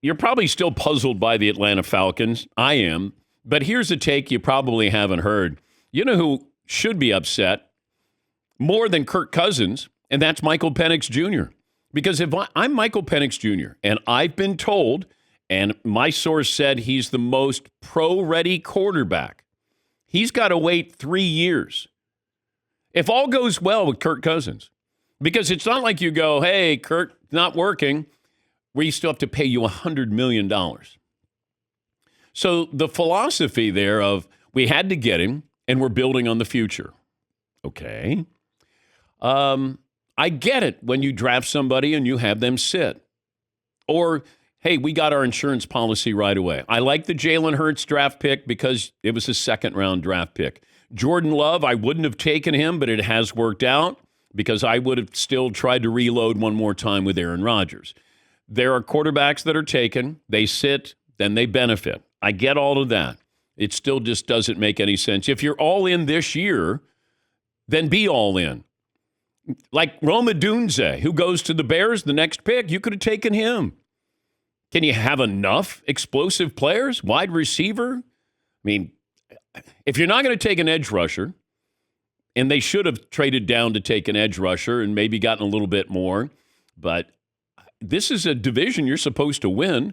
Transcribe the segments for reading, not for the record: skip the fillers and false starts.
You're probably still puzzled by the Atlanta Falcons. I am. But here's a take you probably haven't heard. You know who should be upset more than Kirk Cousins, and that's Michael Penix Jr. Because if I'm Michael Penix Jr., and I've been told, and my source said he's the most pro-ready quarterback, he's got to wait 3 years. If all goes well with Kirk Cousins, because it's not like you go, hey, Kirk, not working, we still have to pay you $100 million. So the philosophy there of we had to get him and we're building on the future. Okay. I get it when you draft somebody and you have them sit. Or, hey, we got our insurance policy right away. I like the Jalen Hurts draft pick because it was a second-round draft pick. Jordan Love, I wouldn't have taken him, but it has worked out because I would have still tried to reload one more time with Aaron Rodgers. There are quarterbacks that are taken, they sit, then they benefit. I get all of that. It still just doesn't make any sense. If you're all in this year, then be all in. Like Rome Odunze, who goes to the Bears, the next pick, you could have taken him. Can you have enough explosive players? Wide receiver? I mean, if you're not going to take an edge rusher, and they should have traded down to take an edge rusher and maybe gotten a little bit more, but this is a division you're supposed to win.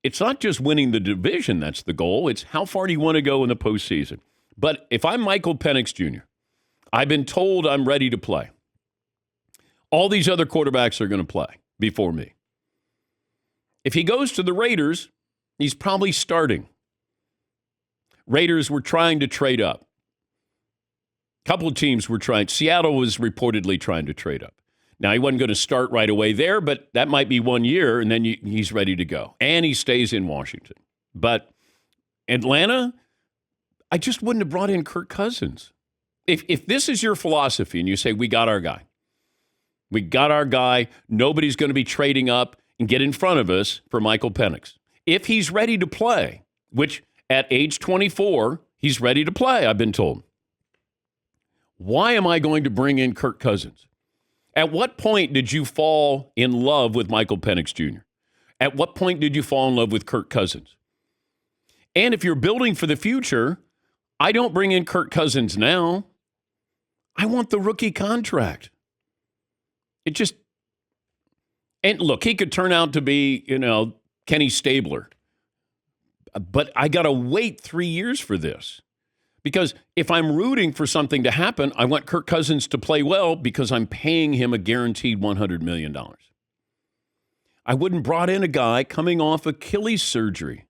It's not just winning the division that's the goal. It's how far do you want to go in the postseason. But if I'm Michael Penix Jr., I've been told I'm ready to play. All these other quarterbacks are going to play before me. If he goes to the Raiders, he's probably starting. Raiders were trying to trade up. A couple of teams were trying. Seattle was reportedly trying to trade up. Now, he wasn't going to start right away there, but that might be 1 year, and then he's ready to go. And he stays in Washington. But Atlanta, I just wouldn't have brought in Kirk Cousins. If this is your philosophy and you say, we got our guy, nobody's going to be trading up and get in front of us for Michael Penix. If he's ready to play, which at age 24, he's ready to play, I've been told. Why am I going to bring in Kirk Cousins? At what point did you fall in love with Michael Penix Jr.? At what point did you fall in love with Kirk Cousins? And if you're building for the future, I don't bring in Kirk Cousins now. I want the rookie contract. And look, he could turn out to be, Kenny Stabler. But I got to wait 3 years for this. Because if I'm rooting for something to happen, I want Kirk Cousins to play well because I'm paying him a guaranteed $100 million. I wouldn't brought in a guy coming off Achilles surgery.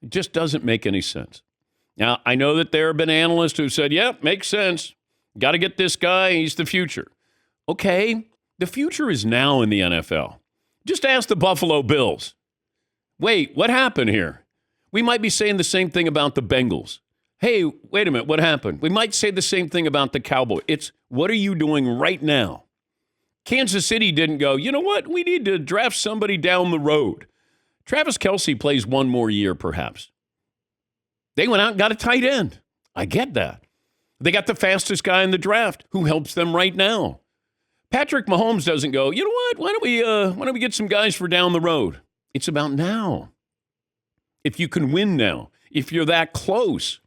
It just doesn't make any sense. Now, I know that there have been analysts who said, makes sense. Got to get this guy. He's the future. Okay, the future is now in the NFL. Just ask the Buffalo Bills. Wait, what happened here? We might be saying the same thing about the Bengals. Hey, wait a minute, what happened? We might say the same thing about the Cowboys. It's, what are you doing right now? Kansas City didn't go, you know what? We need to draft somebody down the road. Travis Kelce plays one more year, perhaps. They went out and got a tight end. I get that. They got the fastest guy in the draft who helps them right now. Patrick Mahomes doesn't go, you know what? Why don't we get some guys for down the road? It's about now. If you can win now, if you're that close,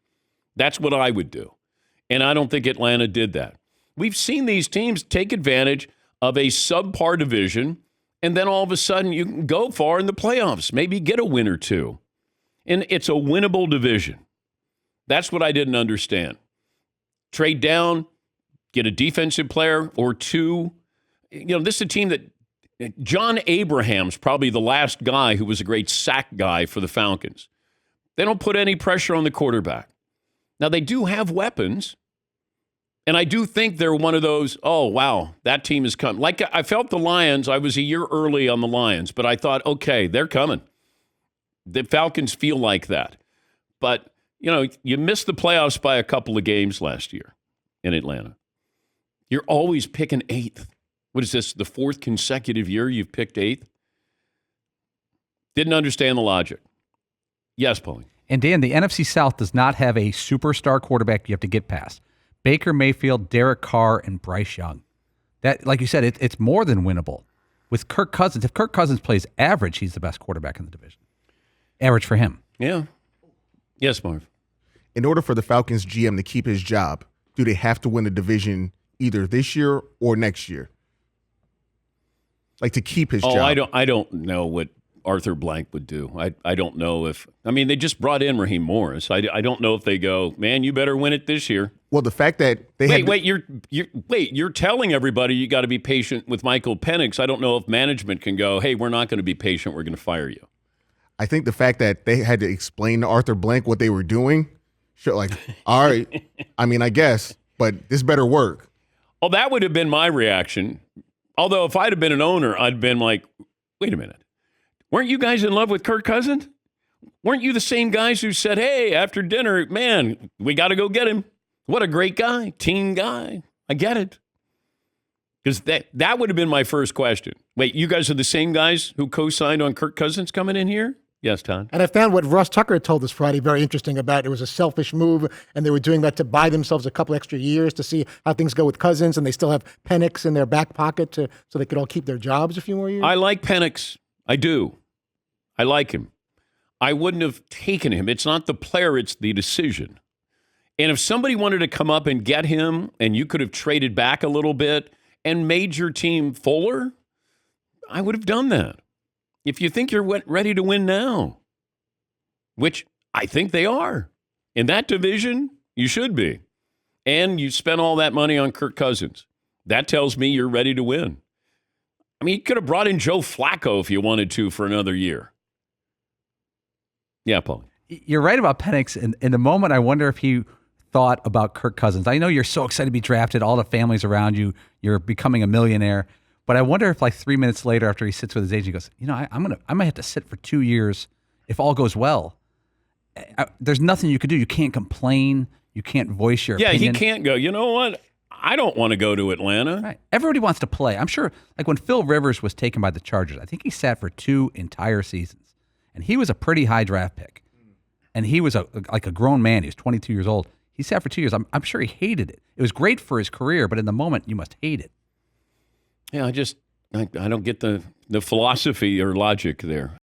that's what I would do. And I don't think Atlanta did that. We've seen these teams take advantage of a subpar division, and then all of a sudden you can go far in the playoffs, maybe get a win or two. And it's a winnable division. That's what I didn't understand. Trade down, get a defensive player or two. This is a team that John Abraham's probably the last guy who was a great sack guy for the Falcons. They don't put any pressure on the quarterback. Now, they do have weapons, and I do think they're one of those, oh, wow, that team is coming. Like, I felt the Lions, I was a year early on the Lions, but I thought, okay, they're coming. The Falcons feel like that. But, you missed the playoffs by a couple of games last year in Atlanta. You're always picking eighth. What is this, the fourth consecutive year you've picked eighth? Didn't understand the logic. Yes, Paulie. And Dan, the NFC South does not have a superstar quarterback you have to get past. Baker Mayfield, Derek Carr, and Bryce Young. That, like you said, it's more than winnable with Kirk Cousins, if Kirk Cousins plays average, he's the best quarterback in the division. Average for him. Yeah. Yes, Marv. In order for the Falcons GM to keep his job, do they have to win the division either this year or next year? Like to keep his job. I don't know what Arthur Blank would do. I don't know if – I mean, they just brought in Raheem Morris. I don't know if they go, man, you better win it this year. Well, the fact that they you're telling everybody you got to be patient with Michael Penix. I don't know if management can go, hey, we're not going to be patient. We're going to fire you. I think the fact that they had to explain to Arthur Blank what they were doing, sure, like, all right, I mean, I guess, but this better work. Oh, that would have been my reaction. Although if I'd have been an owner, I'd been like, wait a minute. Weren't you guys in love with Kirk Cousins? Weren't you the same guys who said, hey, after dinner, man, we got to go get him? What a great guy, team guy. I get it. Because that would have been my first question. Wait, you guys are the same guys who co-signed on Kirk Cousins coming in here? Yes, Todd. And I found what Russ Tucker told us Friday very interesting about it. It was a selfish move, and they were doing that to buy themselves a couple extra years to see how things go with Cousins, and they still have Penix in their back pocket so they could all keep their jobs a few more years. I like Penix. I do. I like him. I wouldn't have taken him. It's not the player, it's the decision. And if somebody wanted to come up and get him, and you could have traded back a little bit and made your team fuller, I would have done that. If you think you're ready to win now, which I think they are, in that division, you should be. And you spent all that money on Kirk Cousins. That tells me you're ready to win. I mean, you could have brought in Joe Flacco if you wanted to for another year. Yeah, Paul. You're right about Penix. In the moment, I wonder if he thought about Kirk Cousins. I know you're so excited to be drafted. All the families around you. You're becoming a millionaire. But I wonder if, like 3 minutes later, after he sits with his agent, he goes, "You know, I might have to sit for 2 years if all goes well." There's nothing you could do. You can't complain. You can't voice your opinion. Yeah, he can't go, you know what? I don't want to go to Atlanta. Right. Everybody wants to play. I'm sure, like when Phil Rivers was taken by the Chargers, I think he sat for 2 entire seasons. And he was a pretty high draft pick. And he was like a grown man. He was 22 years old. He sat for 2 years. I'm sure he hated it. It was great for his career, but in the moment, you must hate it. Yeah, I don't get the philosophy or logic there.